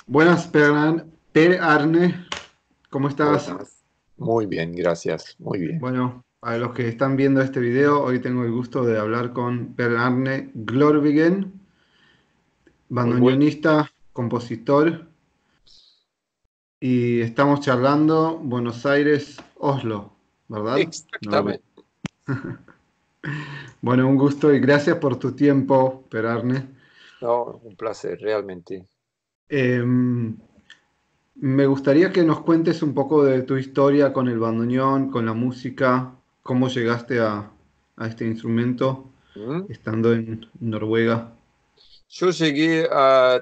Buenas, Per Arne, ¿cómo estás? Buenas. Muy bien, gracias. Muy bien. Bueno, para los que están viendo este video, hoy tengo el gusto de hablar con Per Arne Glorvigen, Muy bueno. bandoneonista, compositor, y estamos charlando Buenos Aires, Oslo, ¿verdad? Noruega. Exactamente. Bueno, un gusto y gracias por tu tiempo, Per Arne. No, un placer, realmente. Em, Me gustaría que nos cuentes un poco de tu historia con el bandoneón, con la música, cómo llegaste a este instrumento ¿Mm? estando en Noruega. Yo llegué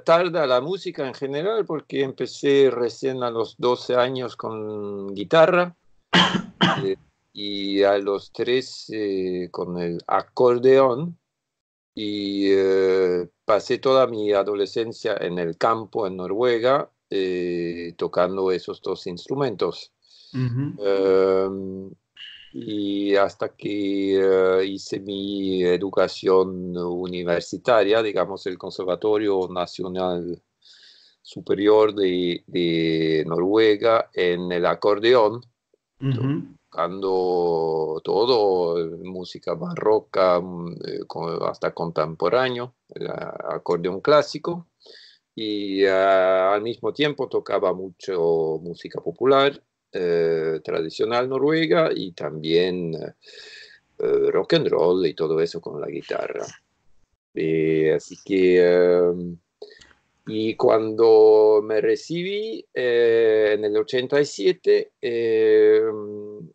tarde a la música en general porque empecé recién a los 12 años con guitarra eh, y a los 13 con el acordeón y pasé toda mi adolescencia en el campo en Noruega tocando esos dos instrumentos. Ujú, Um, y hasta que hice mi educación universitaria, digamos, el Conservatorio Nacional Superior de Noruega en el acordeón, ujú, tocando todo, música barroca, hasta contemporáneo, el acordeón clásico. Y al mismo tiempo tocaba mucho música popular, tradicional noruega y también rock and roll y todo eso con la guitarra. Así que, y cuando me recibí en el 87,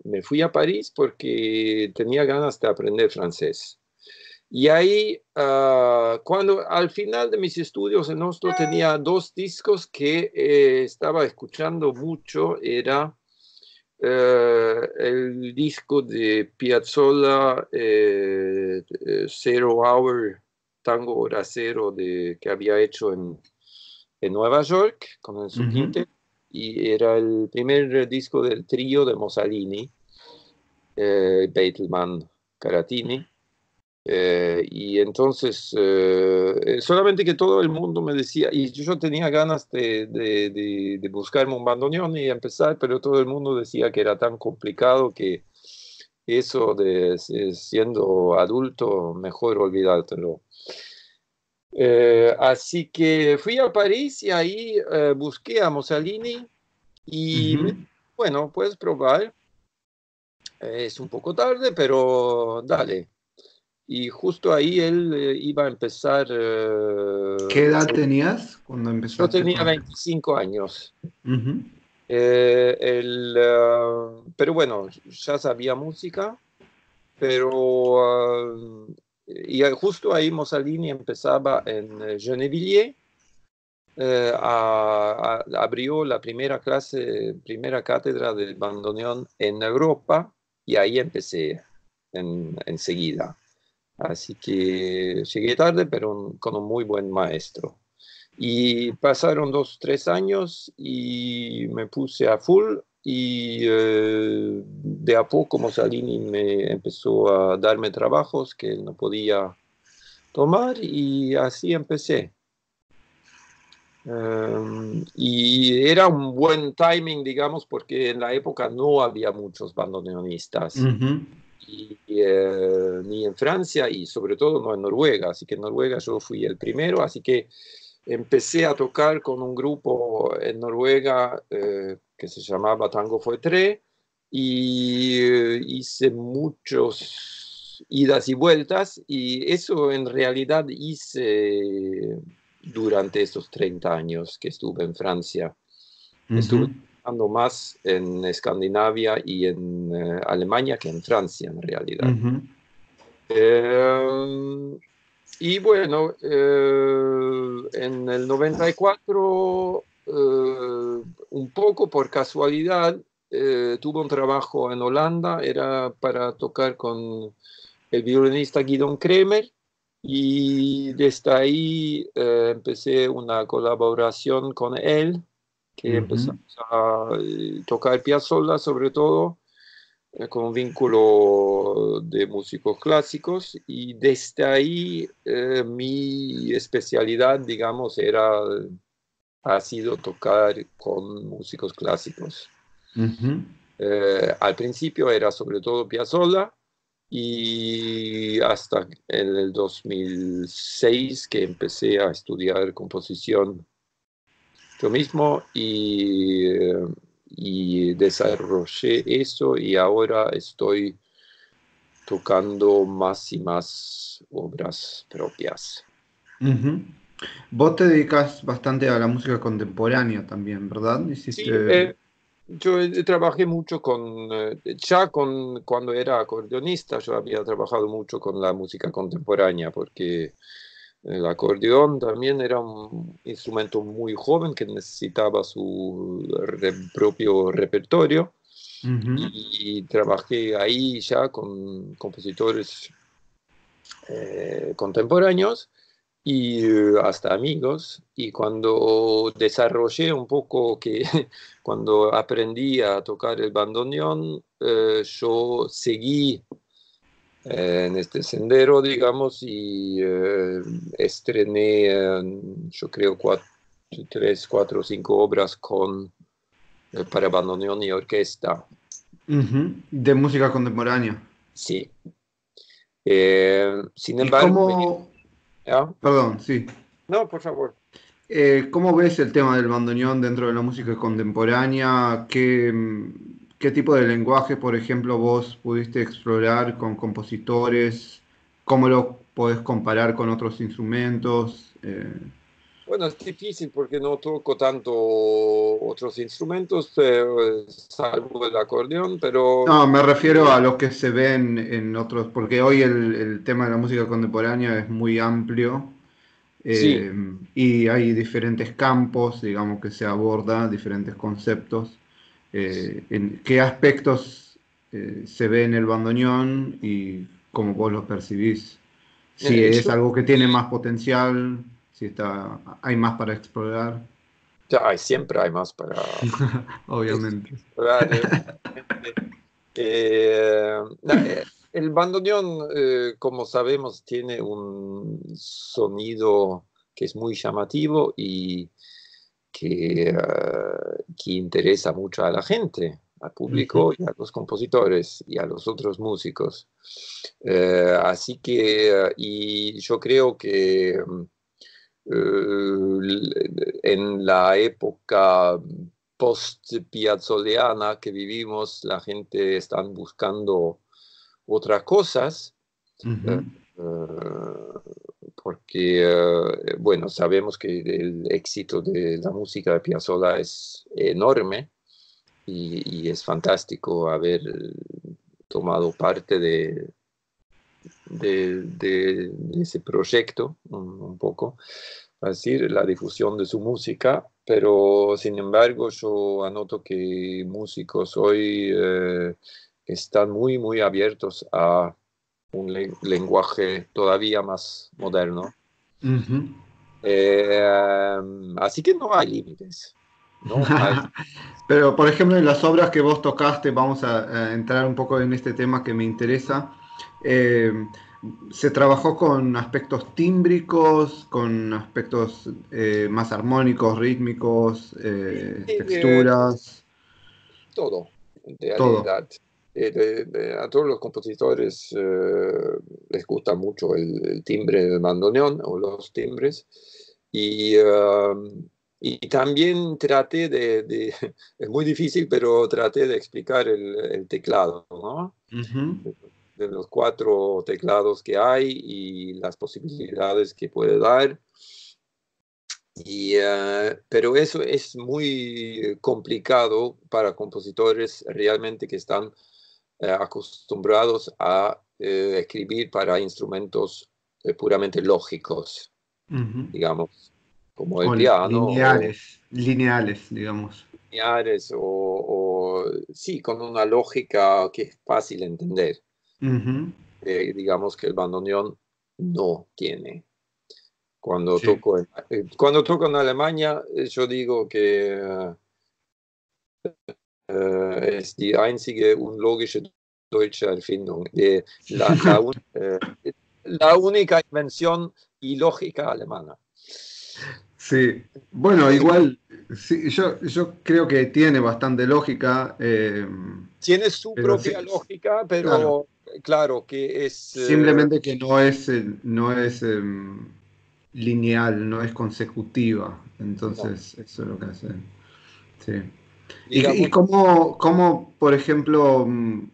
me fui a París porque tenía ganas de aprender francés. Y ahí, cuando al final de mis estudios en Oslo tenía dos discos que estaba escuchando mucho, era el disco de Piazzolla, Zero Hour, Tango Hora Cero, que había hecho en Nueva York con su ujú. quinteto, y era el primer disco del trío de Mussolini, Beetleman, Caratini. Y entonces, solamente que todo el mundo me decía, y yo tenía ganas de buscarme un bandoneón y empezar, pero todo el mundo decía que era tan complicado que eso de siendo adulto, mejor olvidártelo. Así que fui a París y ahí busqué a Mussolini y me, Ujú. bueno, puedes probar. Es un poco tarde, pero dale. Y justo ahí él iba a empezar, ¿Qué edad tenías cuando yo empezaste tenía con...? 25 años. Ujú, Pero bueno, ya sabía música, pero y justo ahí Mussolini empezaba en Gennevilliers, abrió la primera clase, primera cátedra del bandoneón en Europa y ahí empecé enseguida. Así que llegué tarde, pero con un muy buen maestro. Y pasaron 2, 3 años y me puse a full y de a poco Mussolini me empezó a darme trabajos que él no podía tomar y así empecé. Y era un buen timing, digamos, porque en la época no había muchos bandoneonistas ujú. ni en Francia y sobre todo no en Noruega. Así que en Noruega yo fui el primero, así que empecé a tocar con un grupo en Noruega que se llamaba Tango Fue Tre y hice muchos idas y vueltas y eso en realidad hice durante esos 30 años que estuve en Francia. Estuve Ujú. trabajando más en Escandinavia y en Alemania que en Francia, en realidad. Ujú. Eh, y bueno, en el 94, un poco por casualidad, tuve un trabajo en Holanda, era para tocar con el violinista Guidon Kremer, y desde ahí empecé una colaboración con él, que Ujú. empezamos a tocar Piazzolla sobre todo con un vínculo de músicos clásicos y desde ahí mi especialidad, digamos, era ha sido tocar con músicos clásicos. Ujú. Al principio era sobre todo Piazzolla y hasta en el 2006 que empecé a estudiar composición yo mismo y desarrollé eso y ahora estoy tocando más y más obras propias. Ujú. Vos te dedicas bastante a la música contemporánea también, ¿verdad? Sí, Hiciste... yo trabajé mucho cuando era acordeonista, yo había trabajado mucho con la música contemporánea, porque el acordeón también era un instrumento muy joven que necesitaba su propio repertorio Ujú. y trabajé ahí ya con compositores contemporáneos y hasta amigos. Y cuando desarrollé un poco que cuando aprendí a tocar el bandoneón, yo seguí en este sendero, digamos, y estrené, yo creo, tres, cuatro, cinco obras para bandoneón y orquesta. Ujú. De música contemporánea. Sí. Sin ¿Y embargo, cómo... ¿ah? Perdón, sí. No, por favor. ¿Cómo ves el tema del bandoneón dentro de la música contemporánea? ¿Qué tipo de lenguaje, por ejemplo, vos pudiste explorar con compositores? ¿Cómo lo podés comparar con otros instrumentos? Bueno, es difícil porque no toco tanto otros instrumentos, salvo el acordeón, pero No, me refiero a los que se ven en otros, porque hoy el tema de la música contemporánea es muy amplio. sí, Eh, y hay diferentes campos, digamos, que se aborda, diferentes conceptos. En qué aspectos se ve en el bandoneón y cómo vos los percibís. Si es yo algo que tiene más potencial, si está, hay más para explorar, siempre hay más para obviamente. explorar. Obviamente. El bandoneón, como sabemos, tiene un sonido que es muy llamativo y que interesa mucho a la gente, al Ujú, público y a los compositores y a los otros músicos. Así que, y yo creo que en la época post-piazzoleana que vivimos, la gente está buscando otras cosas, eh, ujú. porque, bueno, sabemos que el éxito de la música de Piazzolla es enorme y es fantástico haber tomado parte de ese proyecto un poco, es decir, la difusión de su música, pero sin embargo yo anoto que músicos hoy están muy, muy abiertos a un lenguaje todavía más moderno. Ujú. Así que no hay límites, no hay. Pero, por ejemplo, en las obras que vos tocaste, vamos a entrar un poco en este tema que me interesa. eh, ¿Se trabajó con aspectos tímbricos, con aspectos más armónicos, rítmicos, Eh, texturas, Todo, en todo? realidad. A todos los compositores les gusta mucho el timbre del bandoneón o los timbres. Y, y también traté es muy difícil, pero traté de explicar el teclado, ¿no? Ujú. De los cuatro teclados que hay y las posibilidades que puede dar. Pero eso es muy complicado para compositores realmente que están acostumbrados a escribir para instrumentos puramente lógicos, Ujú. digamos, como el O piano o lineales, lineales, digamos. lineares sí, con una lógica que es fácil de entender. Ujú. Digamos que el bandoneón no tiene. Sí. Cuando toco en Alemania, yo digo que ist die einzige unlogische deutsche Erfindung, la única invención ilógica alemana. Sí, bueno, igual, sí, yo creo que tiene bastante lógica, Tiene su pero sí, propia lógica, claro, pero claro que es... simplemente que no es lineal, no es consecutiva, no, entonces eso es lo que hace. Sí. Y digamos, cómo, por ejemplo,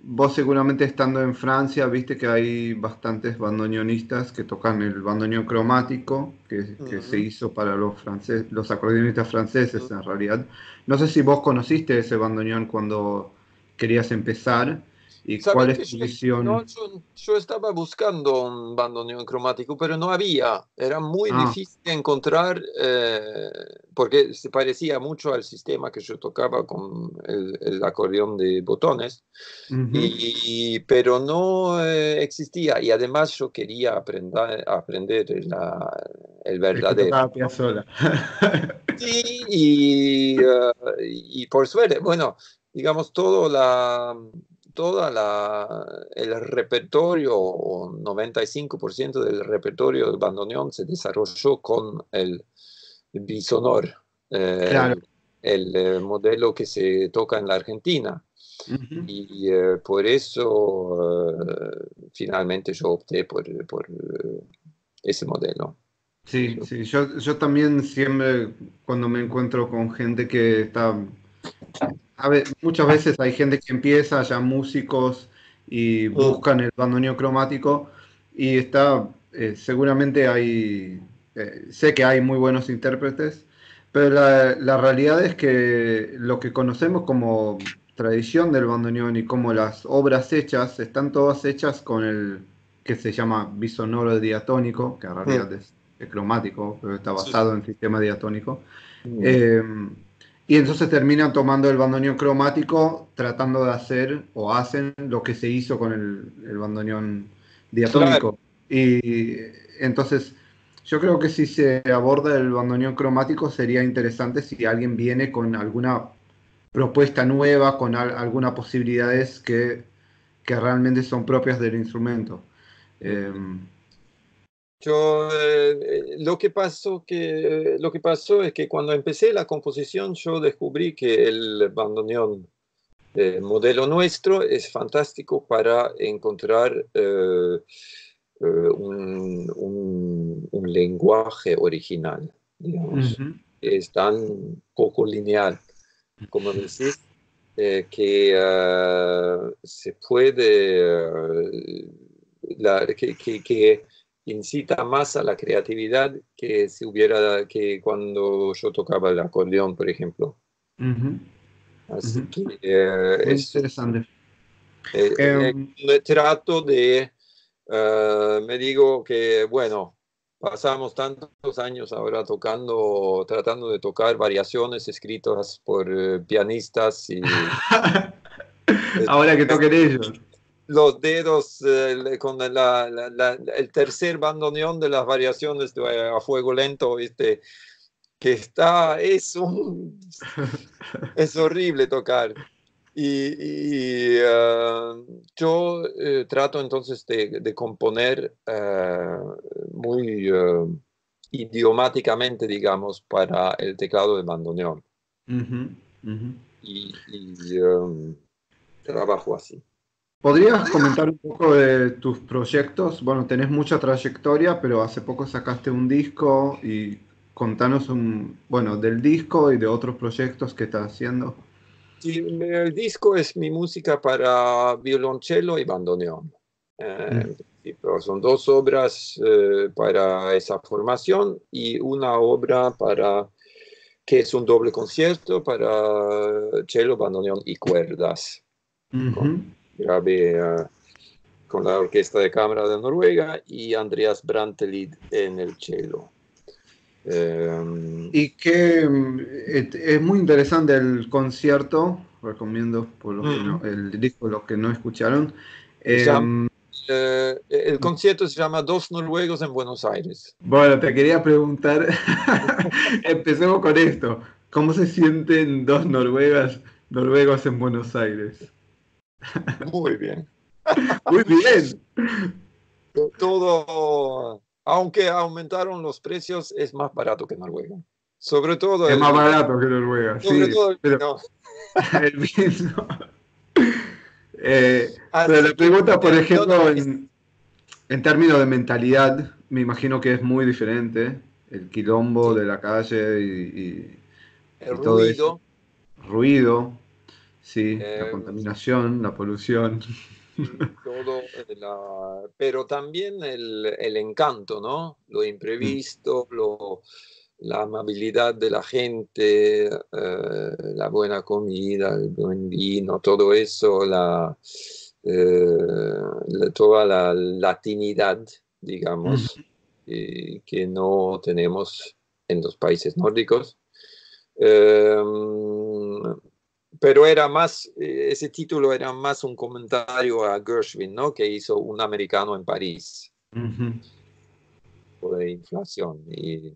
vos seguramente estando en Francia, viste que hay bastantes bandoneonistas que tocan el bandoneón cromático, que se ujú, hizo para los acordeonistas franceses ujú. en realidad. No sé si vos conociste ese bandoneón cuando querías empezar y cuál Sabes es que tu no, visión. yo estaba buscando un bandoneón cromático, pero no había. Era muy Ah, difícil de encontrar porque se parecía mucho al sistema que yo tocaba con el acordeón de botones, ujú. pero no existía. Y además yo quería aprender el El que verdadero, tocaba ¿no? Piazzolla. Sí, y por suerte, bueno, digamos, el repertorio, o 95% del repertorio del bandoneón se desarrolló con el bisonor, Claro. el modelo que se toca en la Argentina. Ujú. Y por eso finalmente yo opté por ese modelo. Sí, sí, yo también siempre cuando me encuentro con gente que está, muchas veces hay gente que empieza ya músicos y Mm. buscan el bandoneón cromático y está, seguramente sé que hay muy buenos intérpretes, pero la realidad es que lo que conocemos como tradición del bandoneón y como las obras hechas, están todas hechas con el que se llama bisonoro diatónico, que en Mm. realidad es cromático, pero está Sí, sí. basado en sistema diatónico. Mm. Eh, y entonces terminan tomando el bandoneón cromático, tratando de hacer o hacen lo que se hizo con el bandoneón Claro. diatónico. Y entonces yo creo que si se aborda el bandoneón cromático sería interesante si alguien viene con alguna propuesta nueva, con algunas posibilidades que realmente son propias del instrumento. Eh, Mm. Lo que pasó es que cuando empecé la composición yo descubrí que el bandoneón modelo nuestro es fantástico para encontrar un lenguaje original, digamos. Ujú. Es tan poco lineal, como decís, que se puede, que incita más a la creatividad que si hubiera, que cuando yo tocaba el acordeón, por ejemplo. Ujú. Así Ujú. que Muy interesante. Em, trato de, me digo que, bueno, pasamos tantos años ahora tocando, tratando de tocar variaciones escritas por pianistas y Ahora que toquen ellos. los dedos con el tercer bandoneón de las variaciones a fuego lento, ¿viste? Que es horrible tocar. Yo trato entonces de componer muy idiomáticamente, digamos, para el teclado de bandoneón. Ujú, ujú. Y trabajo así. ¿Podrías comentar un poco de tus proyectos? Bueno, tenés mucha trayectoria, pero hace poco sacaste un disco y contanos bueno, del disco y de otros proyectos que estás haciendo. Sí, el disco es mi música para violonchelo y bandoneón. Mm, En principio, son dos obras para esa formación y una obra que es un doble concierto para cello, bandoneón y cuerdas. ujú. Grabé con la Orquesta de Cámara de Noruega y Andreas Brantelid en el cello. Eh, Y que es muy interesante el concierto, recomiendo por los que no, mm, el disco, los que no escucharon. se llama, Em, el concierto se llama Dos Noruegos en Buenos Aires. bueno, te quería preguntar, empecemos con esto. ¿Cómo se sienten dos noruegos en Buenos Aires? Muy bien. Muy bien. Todo, aunque aumentaron los precios, es más barato que Noruega. sobre todo Es el más vino. barato que Noruega, Sobre sí, todo el pero vino. el vino. Pero la Así que, pregunta, por no, no, ejemplo, en términos de mentalidad, me imagino que es muy diferente el quilombo sí, de la calle el y todo eso. ruido. Ruido, sí, la eh, contaminación, la polución. y todo, pero también el encanto, ¿no? Lo Mm, imprevisto, la amabilidad de la gente, la buena comida, el buen vino, todo eso, toda la latinidad, mm. digamos, que no tenemos en los países nórdicos. Eh, pero era más, ese título era más un comentario a Gershwin, ¿no? Que hizo Un americano en París, Ujú. de inflación. Eh,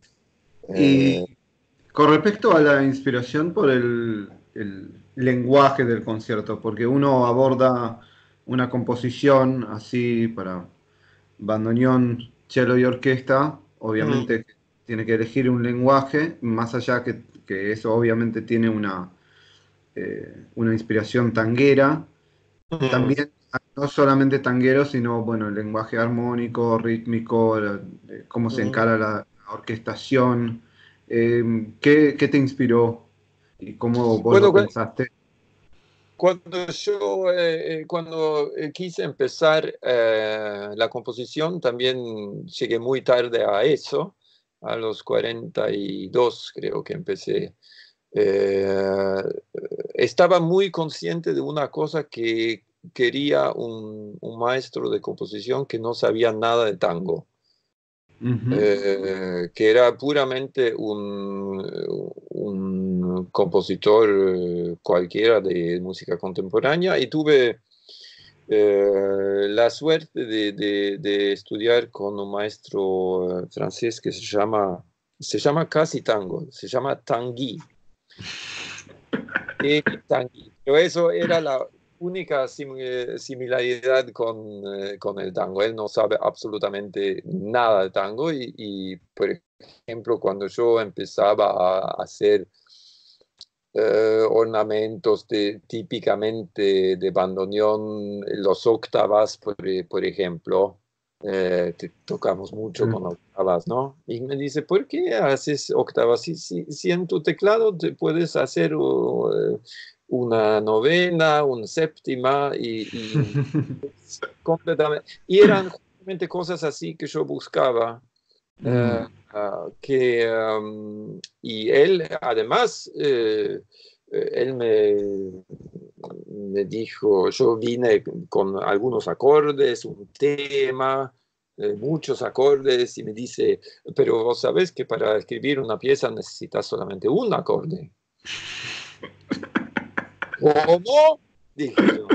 Y con respecto a la inspiración por el lenguaje del concierto, porque uno aborda una composición así para bandoneón, cello y orquesta, mm, obviamente que tiene que elegir un lenguaje, más allá que eso obviamente tiene una inspiración tanguera, mm, también no solamente tanguero, sino bueno, el lenguaje armónico, rítmico, cómo se mm. encara la orquestación. ¿Qué te inspiró y cómo vos lo Bueno, pensaste? cuando quise empezar la composición, también llegué muy tarde a eso, a los 42 creo que empecé. Eh, Estaba muy consciente de una cosa que quería un maestro de composición que no sabía nada de tango, Ujú. que era puramente un compositor cualquiera de música contemporánea y tuve la suerte de estudiar con un maestro francés que se llama casi tango, se llama Tanguy. Tanguy. Pero eso era la única similaridad con el tango. Él no sabe absolutamente nada de tango por ejemplo, cuando yo empezaba a hacer ornamentos típicamente de bandoneón, los octavas, por ejemplo, tocamos mucho con octavas, ¿no? Y me dice, ¿por qué haces octavas? Si en tu teclado te puedes hacer una novena, una séptima y completamente. Y eran justamente cosas así que yo buscaba. Mm, Y él, además, él me dijo, yo vine con algunos acordes, un tema, muchos acordes, y me dice, pero vos sabés que para escribir una pieza necesitas solamente un acorde. ¿Cómo? Dije yo.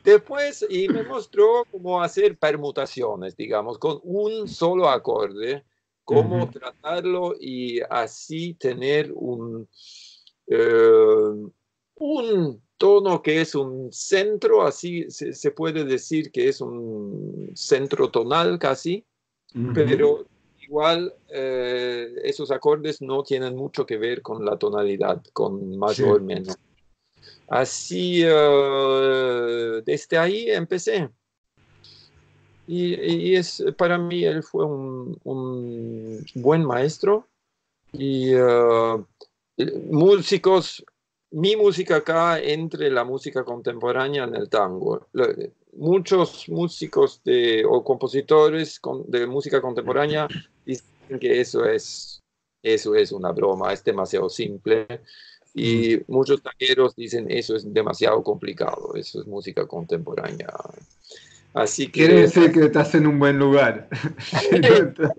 Después, y me mostró cómo hacer permutaciones, digamos, con un solo acorde, cómo ujú. tratarlo y así tener un tono que es un centro, así se puede decir que es un centro tonal casi, Ujú. pero igual esos acordes no tienen mucho que ver con la tonalidad, con Sí. mayor, menor. Así, desde ahí empecé. Para mí él fue un buen maestro y músicos, mi música acá entre la música contemporánea en el tango. Muchos músicos o compositores de música contemporánea dicen que eso es una broma, es demasiado simple. Mm. Y muchos tangueros dicen eso es demasiado complicado, eso es música contemporánea. Así Quiere que decir que estás en un buen lugar. Si no estás-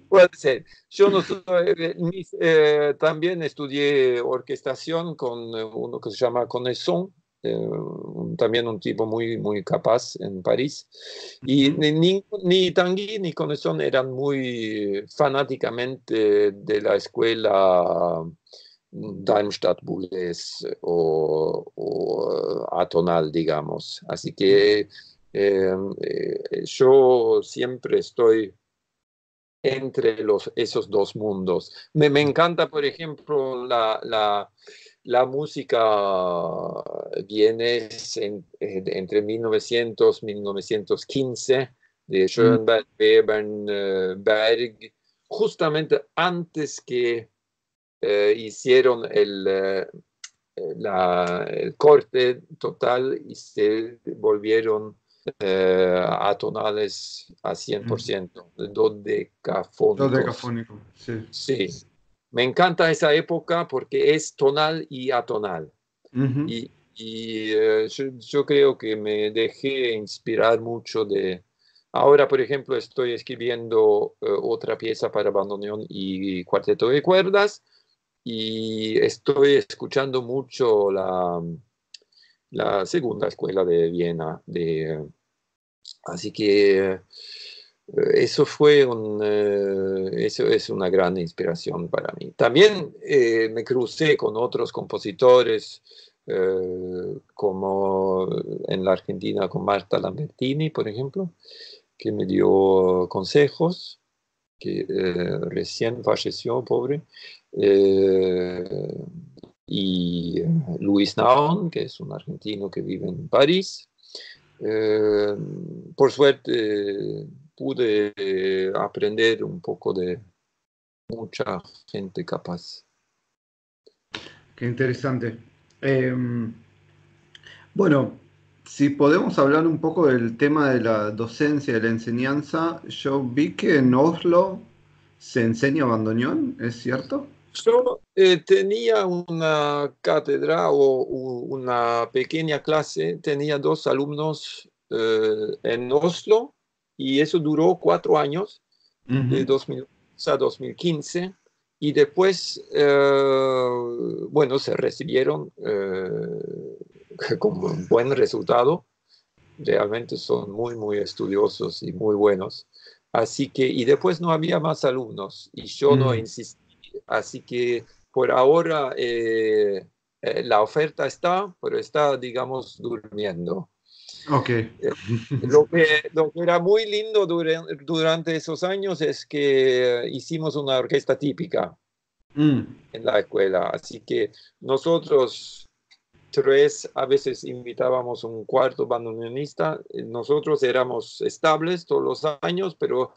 puede ser. Yo no soy, también estudié orquestación con uno que se llama Connesson, también un tipo muy, muy capaz en París. Y Ujú. ni Tanguy ni Connesson eran muy fanáticamente de la escuela Darmstadt-Boulez o atonal, digamos. Así que yo siempre estoy entre esos dos mundos. Me encanta, por ejemplo, la música vienes entre 1900 y 1915 de Mm, Schoenberg, Webern, Berg, justamente antes que hicieron el corte total y se volvieron atonales a mm. 100%, dodecafónicos. Dodecafónico, sí. Sí, me encanta esa época porque es tonal y atonal. Ujú. Yo creo que me dejé inspirar mucho de... Ahora, por ejemplo, estoy escribiendo otra pieza para bandoneón y cuarteto de cuerdas y estoy escuchando mucho la segunda escuela de Viena. Así que eso es una gran inspiración para mí. También me crucé con otros compositores, como en la Argentina con Marta Lambertini, por ejemplo, que me dio consejos, que recién falleció, pobre. Eh, y Luis Naon, que es un argentino que vive en París. Eh, por suerte pude aprender un poco de mucha gente capaz. Qué interesante. Em, bueno, si podemos hablar un poco del tema de la docencia, de la enseñanza, yo vi que en Oslo se enseña bandoneón, ¿es cierto? Yo tenía una cátedra o una pequeña clase, tenía dos alumnos en Oslo y eso duró 4 años, de Ujú. 2000 a 2015. Y después, bueno, se recibieron con un buen resultado. Realmente son muy, muy estudiosos y muy buenos. Así que, y después no había más alumnos y yo no Mm, insistí. Así que por ahora la oferta está, pero está, digamos, durmiendo. ok. Lo que era muy lindo durante esos años es que hicimos una orquesta típica Mm, en la escuela. Así que nosotros tres, a veces invitábamos un cuarto bandoneonista. Nosotros éramos estables todos los años, pero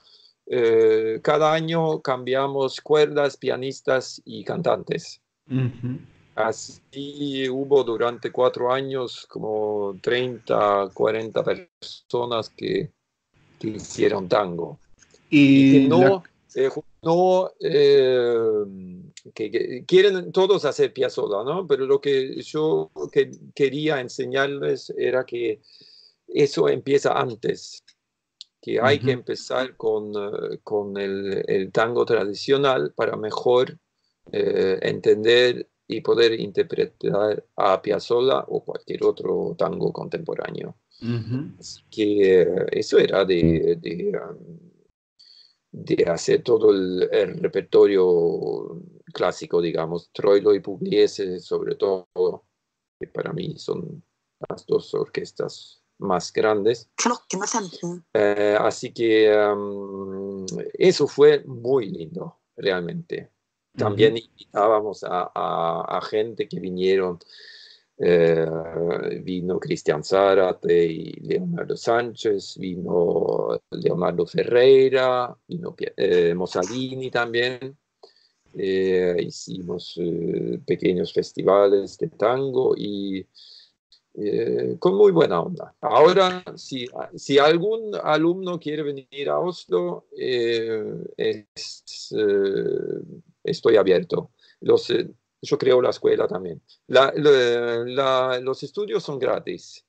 cada año cambiamos cuerdas, pianistas y cantantes. ujú. Así hubo durante 4 años como 30, 40 personas que hicieron tango y que Y la... no que quieren todos hacer Piazzolla, ¿no? Pero lo que yo quería enseñarles era que eso empieza antes, que hay que Ujú, empezar con el tango tradicional para mejor entender y poder interpretar a Piazzolla o cualquier otro tango contemporáneo. ujú. Así que eso era de hacer todo el repertorio clásico, digamos, Troilo y Pugliese, sobre todo, que para mí son las dos orquestas más grandes. Así que eso fue muy lindo, realmente. Ujú. También invitábamos a gente que vinieron. Vino Cristian Zárate y Leonardo Sánchez, vino Leonardo Ferreira, vino Mussolini también. Hicimos pequeños festivales de tango y con muy buena onda. Ahora, si algún alumno quiere venir a Oslo, estoy abierto. Yo creo la escuela también. Los estudios son gratis,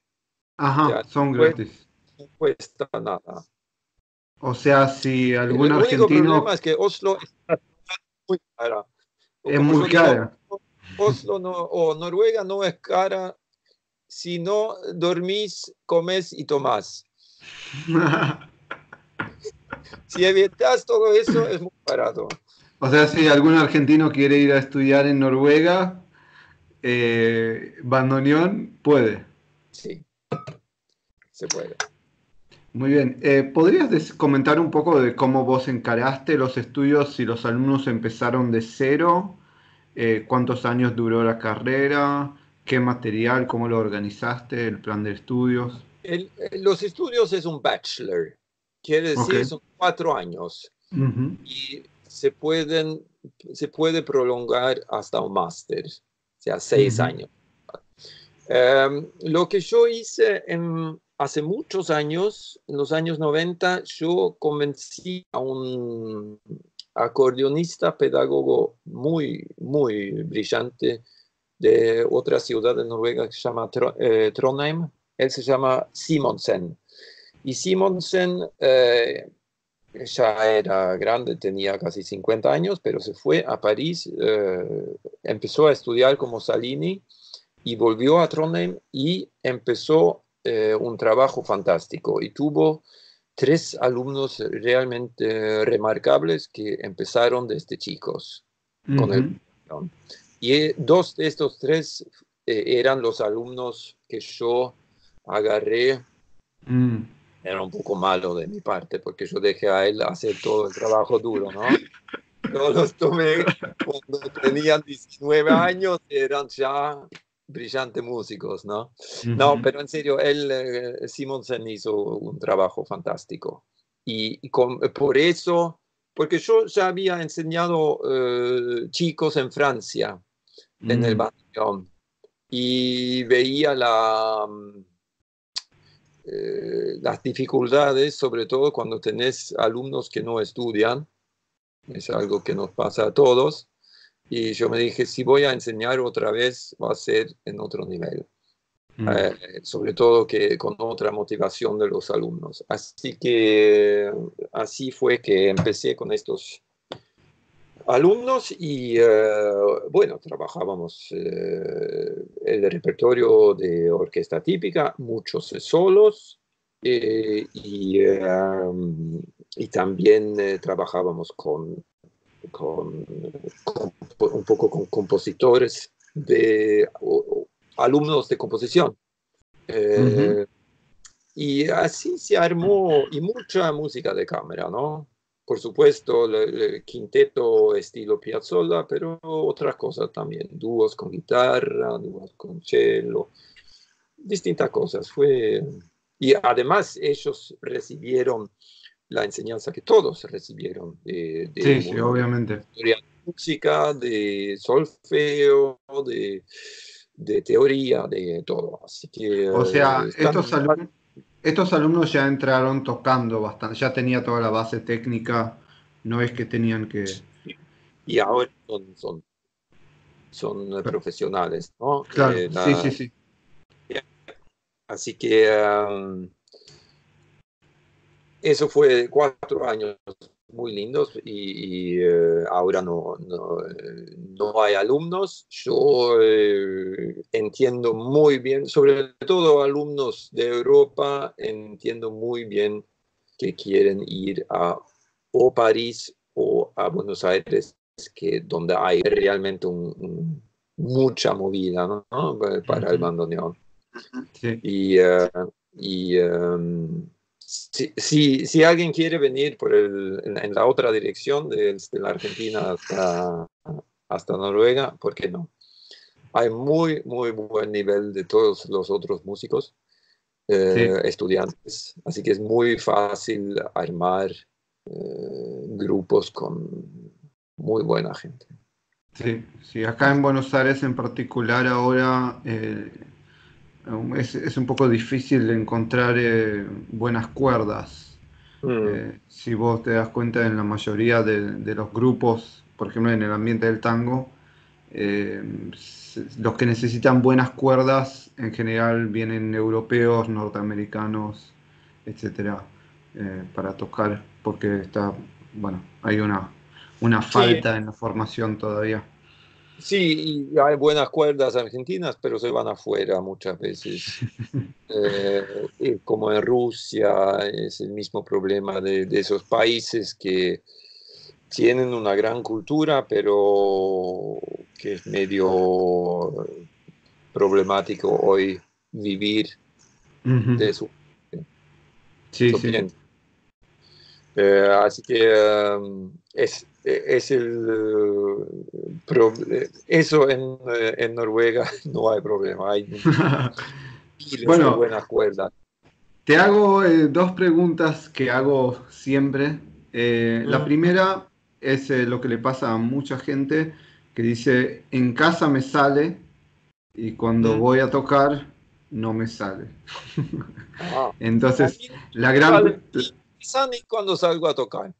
o Ajá, sea, son gratis. no cuesta nada. O sea, si algún El único problema argentino es que Oslo está muy cara. O es como muy yo digo, cara. Oslo no, o Noruega no es cara si no dormís, comes y tomás. Si evitas todo eso, es muy barato. O sea, si algún argentino quiere ir a estudiar en Noruega, bandoneón puede. Sí, se puede. Muy bien. ¿Podrías comentar un poco de cómo vos encaraste los estudios, si los alumnos empezaron de cero? ¿Cuántos años duró la carrera? ¿Qué material? ¿Cómo lo organizaste? ¿El plan de estudios? Los estudios es un bachelor, quiere Ok. decir son 4 años Ujú, y se puede prolongar hasta un máster, o sea, 6 años. ujú, Lo que yo hice hace muchos años, en los años 90, yo convencí a un acordeonista pedagogo muy, muy brillante de otra ciudad de Noruega que se llama Trondheim. Él se llama Simonsen. Y Simonsen ya era grande, tenía casi 50 años, pero se fue a París, empezó a estudiar como Salini y volvió a Trondheim y empezó un trabajo fantástico y tuvo 3 alumnos realmente remarcables que empezaron desde chicos con el ujú, y 2 de estos 3 eran los alumnos que yo agarré. mm. Era un poco malo de mi parte porque yo dejé a él hacer todo el trabajo duro, ¿no? Yo los tomé cuando tenían 19 años, eran ya brillantes músicos, ¿no? No, Ujú, pero en serio, Simonsen hizo un trabajo fantástico. Y por eso, porque yo ya había enseñado chicos en Francia, en el mm, Batallón, y veía las dificultades, sobre todo cuando tenés alumnos que no estudian, es algo que nos pasa a todos. Y yo me dije, si voy a enseñar otra vez, va a ser en otro nivel. mm. Sobre todo que con otra motivación de los alumnos. Así que así fue que empecé con estos alumnos y bueno, trabajábamos el repertorio de orquesta típica, muchos solos y también trabajábamos con, un poco con compositores alumnos de composición. Ujú. Eh, y así se armó, y mucha música de cámara, ¿no? Por supuesto, el quinteto estilo Piazzolla, pero otras cosas también, dúos con guitarra, dúos con cello, distintas cosas. Y además ellos recibieron la enseñanza que todos recibieron Sí, sí, obviamente. historia de música, de solfeo, de teoría, de todo. Así que O sea, están. estos alumnos ya entraron tocando bastante, ya tenía toda la base técnica, no es que tenían que... Y ahora son profesionales, ¿no? Claro, sí, sí, sí. Así que eso fue 4 años muy lindos y ahora no hay alumnos. Yo entiendo muy bien, sobre todo alumnos de Europa, entiendo muy bien que quieren ir a o París o a Buenos Aires, donde hay realmente mucha movida, ¿no? Para el Ujú, bandoneón. sí. Y, si alguien quiere venir en la otra dirección, desde la Argentina hasta Noruega, ¿por qué no? Hay muy, muy buen nivel de todos los otros músicos, Sí, estudiantes, así que es muy fácil armar grupos con muy buena gente. sí, sí. Acá en Buenos Aires en particular ahora es un poco difícil encontrar buenas cuerdas. Mm, Si vos te das cuenta en la mayoría de los grupos, por ejemplo en el ambiente del tango, eh, los que necesitan buenas cuerdas en general vienen europeos, norteamericanos, etcétera, para tocar, porque está, bueno, hay una sí, falta en la formación todavía. sí, y hay buenas cuerdas argentinas, pero se van afuera muchas veces. Y como en Rusia, es el mismo problema de esos países que tienen una gran cultura, pero que es medio problemático hoy vivir Ujú. de su... Sí, Eso sí. pienso. Así que es eso en Noruega no hay problema, hay miles de Bueno, buenas cuerdas. te hago dos preguntas que hago siempre. La Mm, primera es lo que le pasa a mucha gente que dice, en casa me sale y cuando mm. voy a tocar no me sale. Ah, a Entonces, mí no la me gran... sale ni quizá ni cuando salgo a tocar.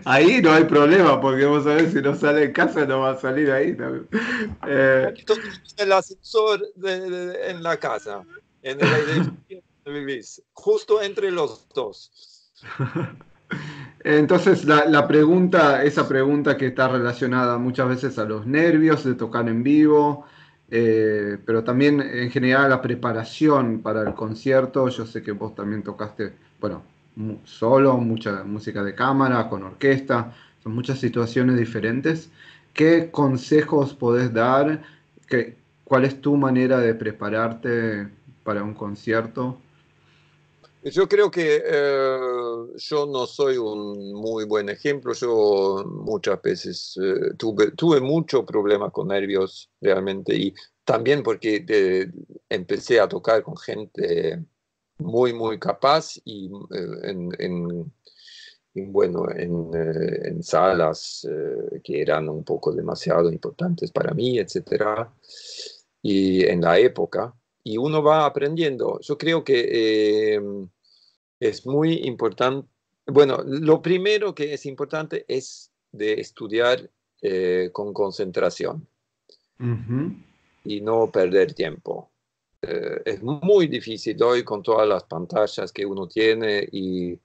Ahí no hay problema, porque vos sabés, si no sale en casa no va a salir ahí también. A Eh, mí toca en el ascensor en la casa, en el edificio donde vivís, justo entre los dos. Entonces, la pregunta, esa pregunta que está relacionada muchas veces a los nervios de tocar en vivo, pero también en general a la preparación para el concierto. Yo sé que vos también tocaste, bueno, solo, mucha música de cámara, con orquesta, son muchas situaciones diferentes. ¿Qué consejos podés dar? ¿Cuál es tu manera de prepararte para un concierto? Yo creo que yo no soy un muy buen ejemplo. Yo muchas veces tuve mucho problema con nervios realmente y también porque empecé a tocar con gente muy, muy capaz y bueno, en salas que eran un poco demasiado importantes para mí, etcétera, y en la época. Y uno va aprendiendo. Yo creo que es muy importante. Bueno, lo primero que es importante es de estudiar con concentración Ujú. y no perder tiempo. Es muy difícil hoy con todas las pantallas que uno tiene y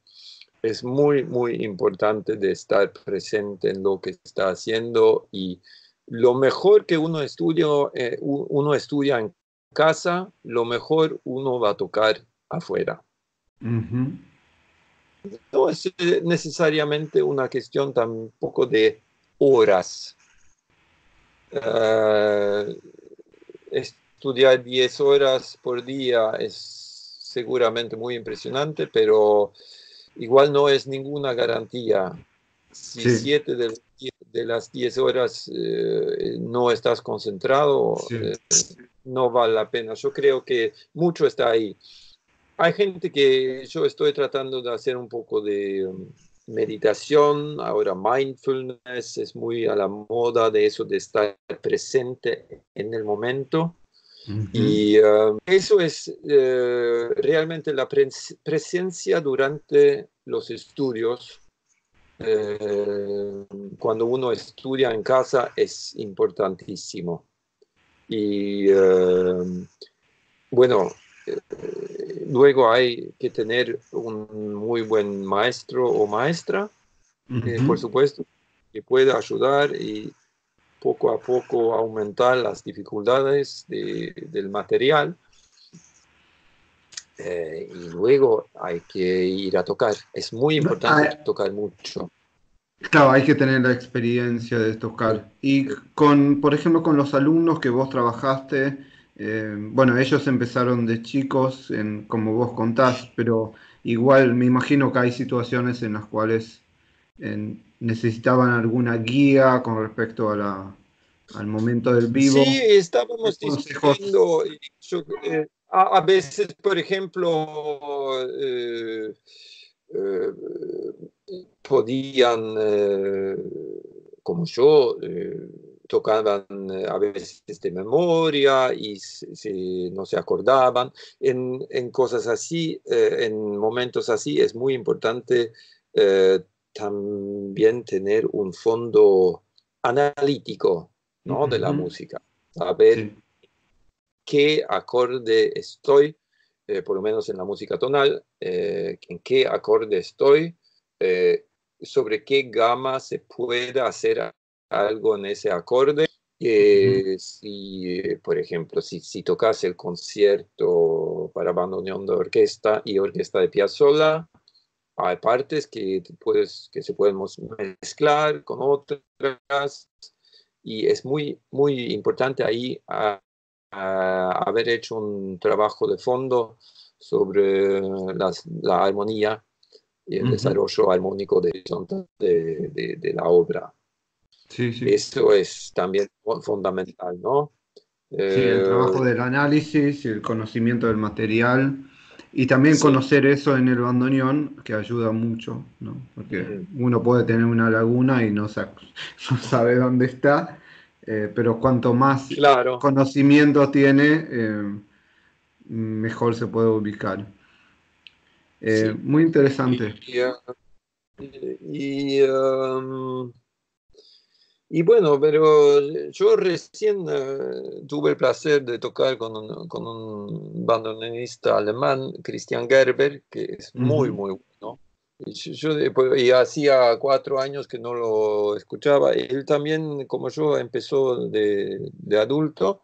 es muy, muy importante de estar presente en lo que está haciendo y lo mejor que uno estudia en casa, lo mejor uno va a tocar afuera. Ujú. No es necesariamente una cuestión tampoco de horas. Eh, Estudiar 10 horas por día es seguramente muy impresionante, pero igual no es ninguna garantía. Si Sí, 7 de las 10 horas no estás concentrado, sí. no vale la pena. Yo creo que mucho está ahí. Hay gente que yo estoy tratando de hacer un poco de meditación, ahora mindfulness es muy a la moda de eso de estar presente en el momento Ujú. y eso es realmente la presencia durante los estudios. eh, Cuando uno estudia en casa es importantísimo. Y bueno, luego hay que tener un muy buen maestro o maestra, por Ujú. supuesto, que pueda ayudar y poco a poco aumentar las dificultades del material. Y luego hay que ir a tocar. Es muy importante Ah, tocar mucho. claro, hay que tener la experiencia de tocar. Y con, por ejemplo, con los alumnos que vos trabajaste, bueno, ellos empezaron de chicos, como vos contás, pero igual me imagino que hay situaciones en las cuales necesitaban alguna guía con respecto a al momento del Sí, vivo. ¿Qué estábamos consejos? discutiendo, a veces, por ejemplo, eh, podían, como yo, tocaban a veces de memoria y no se acordaban. En cosas así, en momentos así, es muy importante también tener un fondo analítico, ¿no? De la Ujú. música, saber Sí. qué acorde estoy, por lo menos en la música tonal, en qué acorde estoy, eh, sobre qué gama se puede hacer algo en ese acorde. Ujú. Si, por ejemplo, si tocas el concierto para bandoneón de orquesta y orquesta de Piazzolla, hay partes que se pueden mezclar con otras y es muy, muy importante ahí haber hecho un trabajo de fondo sobre la armonía y el desarrollo armónico de la obra. Sí, sí. Eso es también fundamental, ¿no? Sí, el Eh, trabajo del análisis, el conocimiento del material y también sí. conocer eso en el bandoneón, que ayuda mucho, ¿no? Porque Mm, uno puede tener una laguna y no sabe dónde está, pero cuanto más claro. conocimiento tiene, mejor se puede ubicar. Sí. Muy interesante. Y, y, um, y bueno, pero yo recién tuve el placer de tocar con un bandoneonista alemán, Christian Gerber, que es muy, Ujú. muy bueno. Y hacía 4 años que no lo escuchaba. Él también, como yo, empezó de adulto.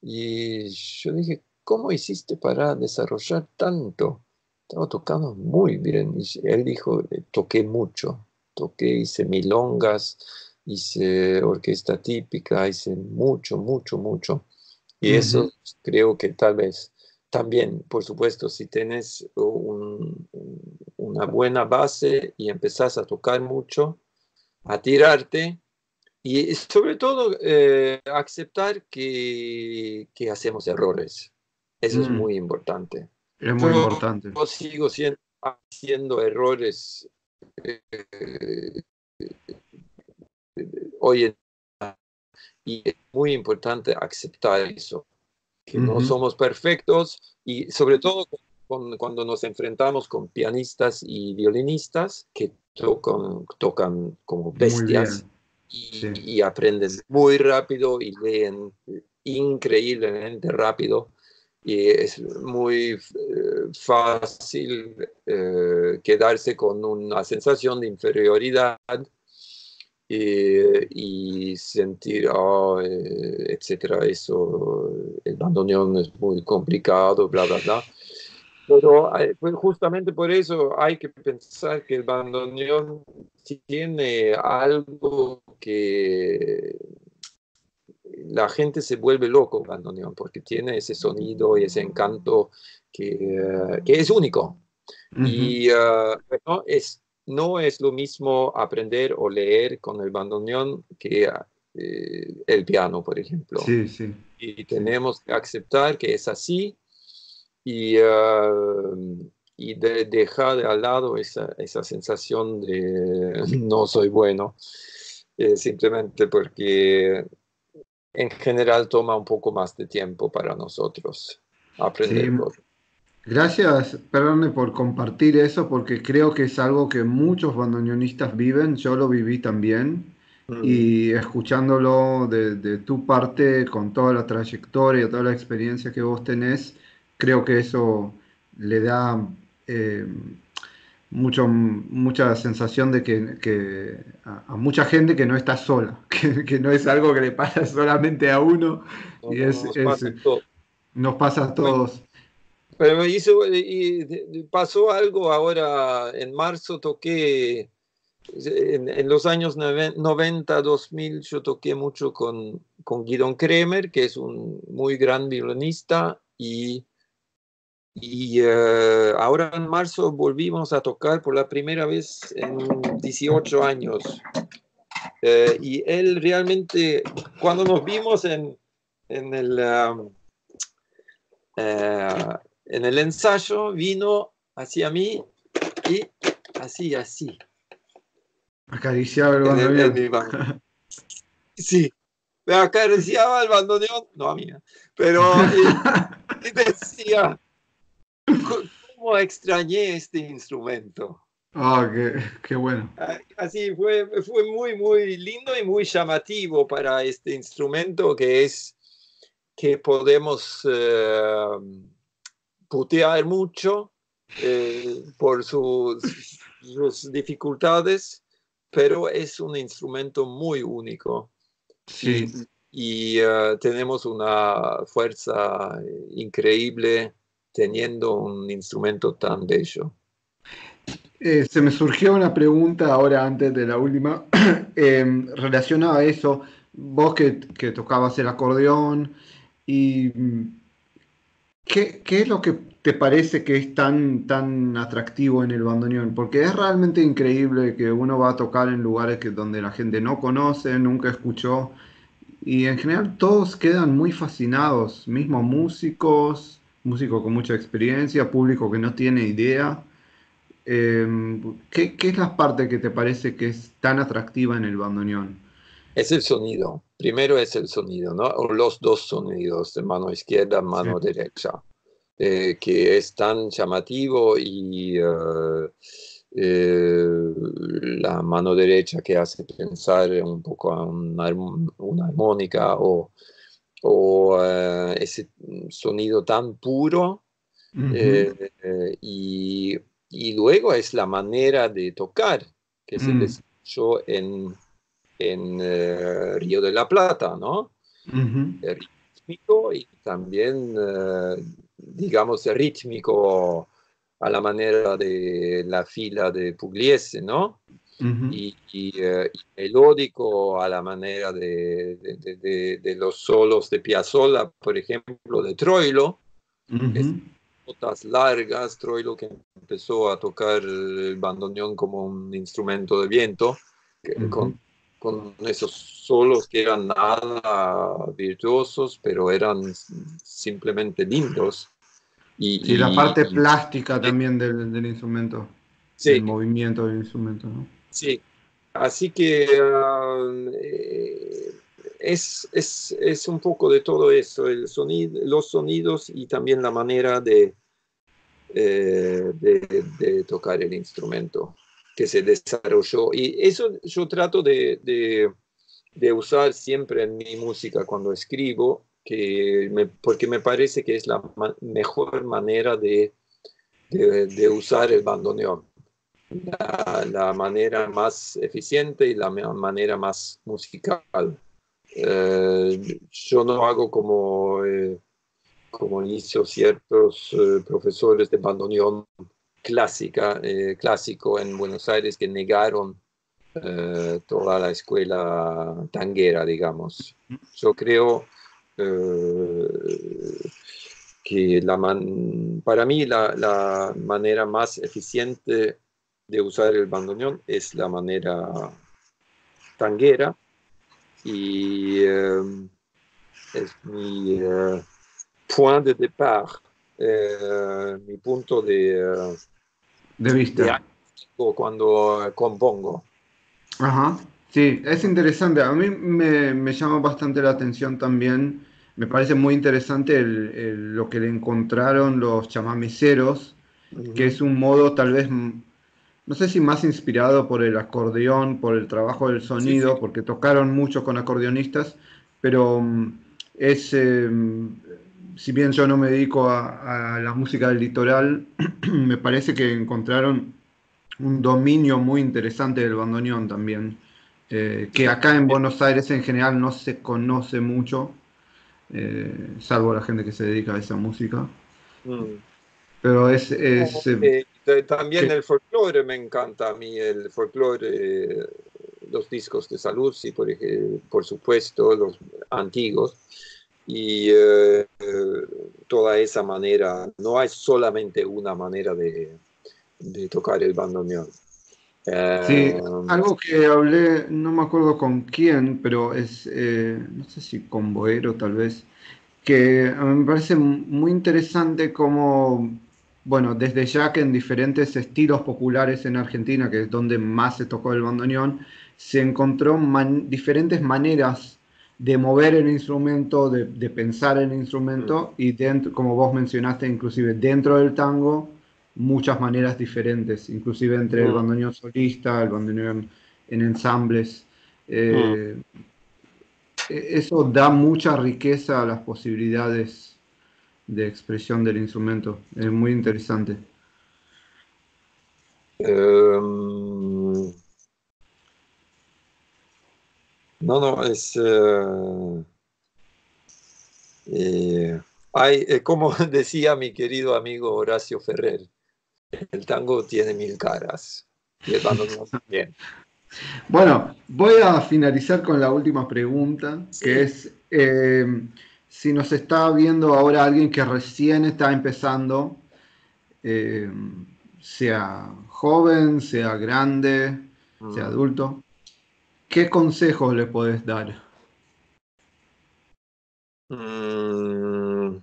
Y yo dije, ¿cómo hiciste para desarrollar tanto? Estaba tocando muy bien. Y él dijo, toqué mucho. Toqué, hice milongas, hice orquesta típica, hice mucho, mucho, mucho. Y Ujú. eso creo que tal vez también, por supuesto, si tenés una buena base y empezás a tocar mucho, a tirarte. Y sobre todo, aceptar que hacemos errores. Eso es Mm, muy importante. es muy Yo importante. sigo haciendo errores hoy en día y es muy importante aceptar eso, que no Ujú. somos perfectos y sobre todo cuando nos enfrentamos con pianistas y violinistas que tocan como Muy bestias bien. Sí. y aprenden muy rápido y leen increíblemente rápido. Y es muy fácil quedarse con una sensación de inferioridad y sentir, etcétera, eso, el bandoneón es muy complicado, bla, bla, bla. Pero pues justamente por eso hay que pensar que el bandoneón tiene algo que la gente se vuelve loco con bandoneón, porque tiene ese sonido y ese encanto que es único. Ujú. Y bueno, no es lo mismo aprender o leer con el bandoneón que el piano, por ejemplo. Sí, sí, Y sí. tenemos que aceptar que es así y, dejar de al lado esa sensación de no soy bueno, simplemente porque en general toma un poco más de tiempo para nosotros Sí, aprender cosas. gracias, perdone por compartir eso, porque creo que es algo que muchos bandoneonistas viven, yo lo viví también, Mm, y escuchándolo de tu parte, con toda la trayectoria, toda la experiencia que vos tenés, creo que eso le da eh, mucha sensación de que a mucha gente que no está sola, que no es algo que le pasa solamente a uno, y nos pasa todo. nos pasa a todos. Pero pasó algo ahora, en marzo toqué, en los años 90, 2000, yo toqué mucho con Guidon Kremer, que es un muy gran violinista, y ahora en marzo volvimos a tocar por la primera vez en 18 años. Y él realmente, cuando nos vimos en el, eh, en el ensayo, vino hacia mí y así, Acariciaba el en bandoneón. mi mano. Sí, me acariciaba el bandoneón, no a mí, pero y decía, ¿cómo extrañé este instrumento? Ah, qué bueno. Así fue muy, muy lindo y muy llamativo para este instrumento que podemos putear mucho por sus dificultades, pero es un instrumento muy único y, Sí. tenemos una fuerza increíble teniendo un instrumento tan bello. Se me surgió una pregunta ahora antes de la última, relacionada a eso. Vos que tocabas el acordeón ¿Y qué es lo que te parece que es tan atractivo en el bandoneón? Porque es realmente increíble que uno va a tocar en lugares donde la gente no conoce, nunca escuchó, y en general todos quedan muy fascinados, mismo músicos con mucha experiencia, público que no tiene idea. ¿Qué es la parte que te parece que es tan atractiva en el bandoneón? Es el sonido. Primero es el sonido, ¿no? O los dos sonidos, de mano izquierda, Sí. mano derecha, que es tan llamativo y la mano derecha que hace pensar un poco a una armónica o ese sonido tan puro Ujú. y luego es la manera de tocar que se Mm. desarrolló en Río de la Plata, ¿no? Ujú. Rítmico y también, digamos, rítmico a la manera de la fila de Pugliese, ¿no? Ujú. Y melódico a la manera de los solos de Piazzolla, por ejemplo, de Troilo, es Ujú. notas largas, Troilo que empezó a tocar el bandoneón como un instrumento de viento, Ujú. con esos solos que eran nada virtuosos, pero eran simplemente lindos. Sí, la Y, parte y- plástica y- también del instrumento, del sí, movimiento del instrumento, ¿no? sí. Así que es un poco de todo eso, el sonido, los sonidos y también la manera de tocar el instrumento que se desarrolló. Y eso yo trato de usar siempre en mi música cuando escribo, porque me parece que es la mejor manera de usar el bandoneón, la manera más eficiente y la manera más musical. Yo no hago como hizo ciertos profesores de bandoneón clásico en Buenos Aires que negaron toda la escuela tanguera, digamos. Yo creo que para mí la manera más eficiente de usar el bandoneón es la manera tanguera y es mi point de départ, mi punto De de vista. ánimo cuando compongo. Ajá. Sí, es interesante. A mí me llama bastante la atención también. Me parece muy interesante lo que le encontraron los chamameceros, que Ujú. es un modo tal vez, no sé si más inspirado por el acordeón, por el trabajo del Sí, sí. sonido, porque tocaron mucho con acordeonistas, pero es, si bien yo no me dedico a la música del litoral, me parece que encontraron un dominio muy interesante del bandoneón también, que Sí. acá en Buenos Aires en general no se conoce mucho, salvo la gente que se dedica a esa música, Mm. pero No, también que el folclore me encanta a mí, el folclore, los discos de Saluzzi, por supuesto, los antiguos, y toda esa manera, no hay solamente una manera de tocar el bandoneón. sí, Eh, algo que hablé, no me acuerdo con quién, pero no sé si con Boero tal vez, que a mí me parece muy interesante cómo, bueno, desde ya que en diferentes estilos populares en Argentina, que es donde más se tocó el bandoneón, se encontró diferentes maneras de mover el instrumento, de pensar el mm, instrumento y dentro, como vos mencionaste, inclusive dentro del tango, muchas maneras diferentes, inclusive entre el mm, bandoneón solista, el bandoneón en ensambles. mm. Eh, Eso da mucha riqueza a las posibilidades de expresión del instrumento. Es muy interesante. No, no, como decía mi querido amigo Horacio Ferrer, el tango tiene mil caras y el bandoneón también. Bueno, voy a finalizar con la última pregunta, que Sí, es, si nos está viendo ahora alguien que recién está empezando, eh, sea joven, sea grande, sea Mm, adulto, ¿qué consejos le puedes dar? mm,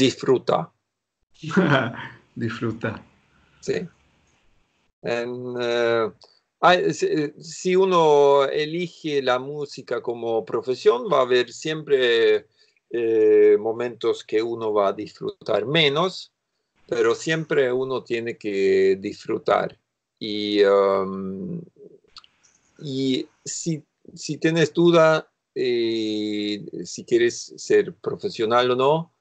disfruta, Disfruta. sí. En, si uno elige la música como profesión, va a haber siempre momentos que uno va a disfrutar menos, pero siempre uno tiene que disfrutar. Y, y si tienes duda, si quieres ser profesional o no,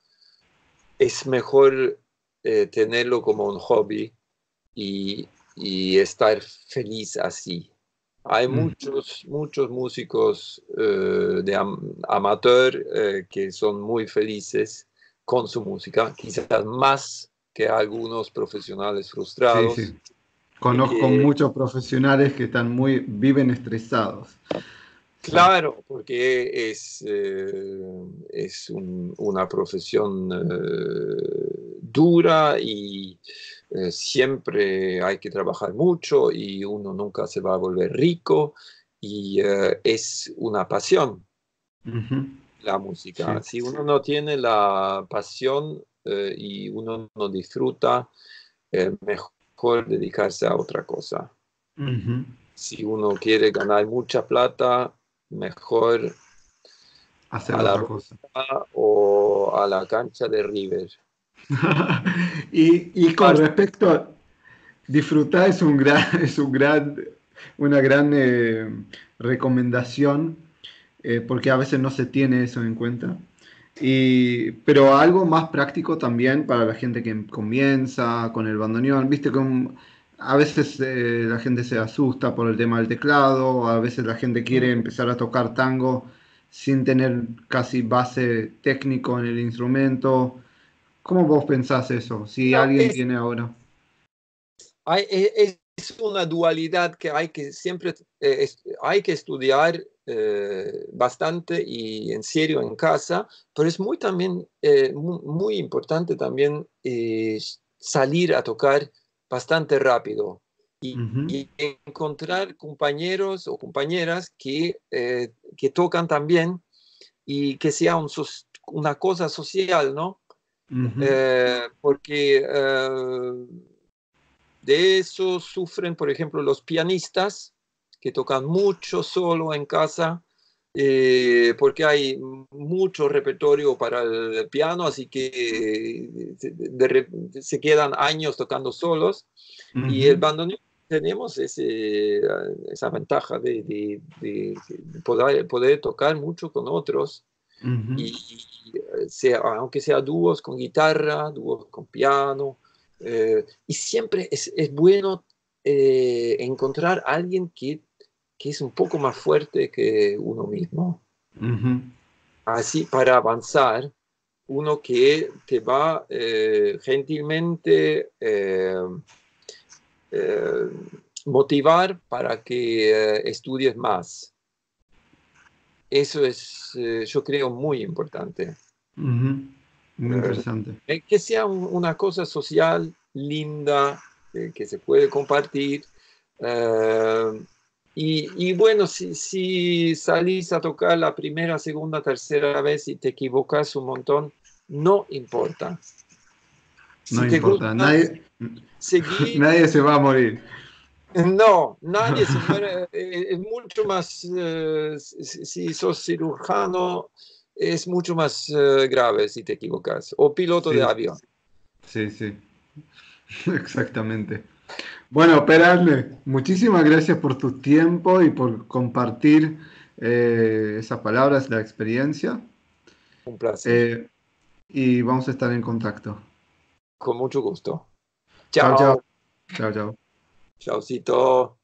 es mejor tenerlo como un hobby y estar feliz así. Hay Mm, muchos músicos amateur que son muy felices con su música, quizás más que algunos profesionales sí, frustrados. sí. Conozco que muchos profesionales que viven estresados. Sí. Claro, porque es una profesión dura y siempre hay que trabajar mucho y uno nunca se va a volver rico y es una pasión Ujú, la sí. música. Si uno no tiene la pasión y uno no disfruta, mejor dedicarse a otra cosa. Ujú. Si uno quiere ganar mucha plata, mejor Hacer a la otra cosa. bolsa o a la cancha de River. Y con respecto a disfrutar es un gran, una gran recomendación, porque a veces no se tiene eso en cuenta. Pero algo más práctico también para la gente que comienza con el bandoneón. Viste que a veces la gente se asusta por el tema del teclado, a veces la gente quiere Mm. empezar a tocar tango sin tener casi base técnico en el instrumento. ¿Cómo vos pensás eso? Si No, alguien tiene ahora. es una dualidad que hay que siempre hay que estudiar bastante y en serio en casa, pero es muy también muy importante también salir a tocar bastante rápido Ujú, y encontrar compañeros o compañeras que tocan también y que sea una cosa social, ¿no? ujú, Porque de eso sufren, por ejemplo, los pianistas que tocan mucho solo en casa, porque hay mucho repertorio para el piano, así que se quedan años tocando solos. Y el ujú, bandoneón tenemos esa ventaja de poder tocar mucho con otros ujú. y aunque sea dúos con guitarra, dúos con piano, y siempre es bueno encontrar a alguien que es un poco más fuerte que uno mismo. Ujú. Así para avanzar, uno que te va gentilmente eh, motivar para que estudies más. Eso es, yo creo, muy importante. Ujú. Muy interesante. Que sea una cosa social linda, que se puede compartir. eh, y bueno, si salís a tocar la primera, segunda, tercera vez y te equivocas un montón, no importa. No Si te importa. gusta, seguí. Nadie se va a morir. No, nadie se muere. Es mucho más, si sos cirujano, es mucho más grave si te equivocas. O piloto de Sí, avión. sí, sí. Exactamente. Bueno, Perarle, muchísimas gracias por tu tiempo y por compartir esas palabras, la experiencia. Un placer. Eh, y vamos a estar en contacto. Con mucho gusto. Chao, chao. Chao. Chao, chao. Chaucito.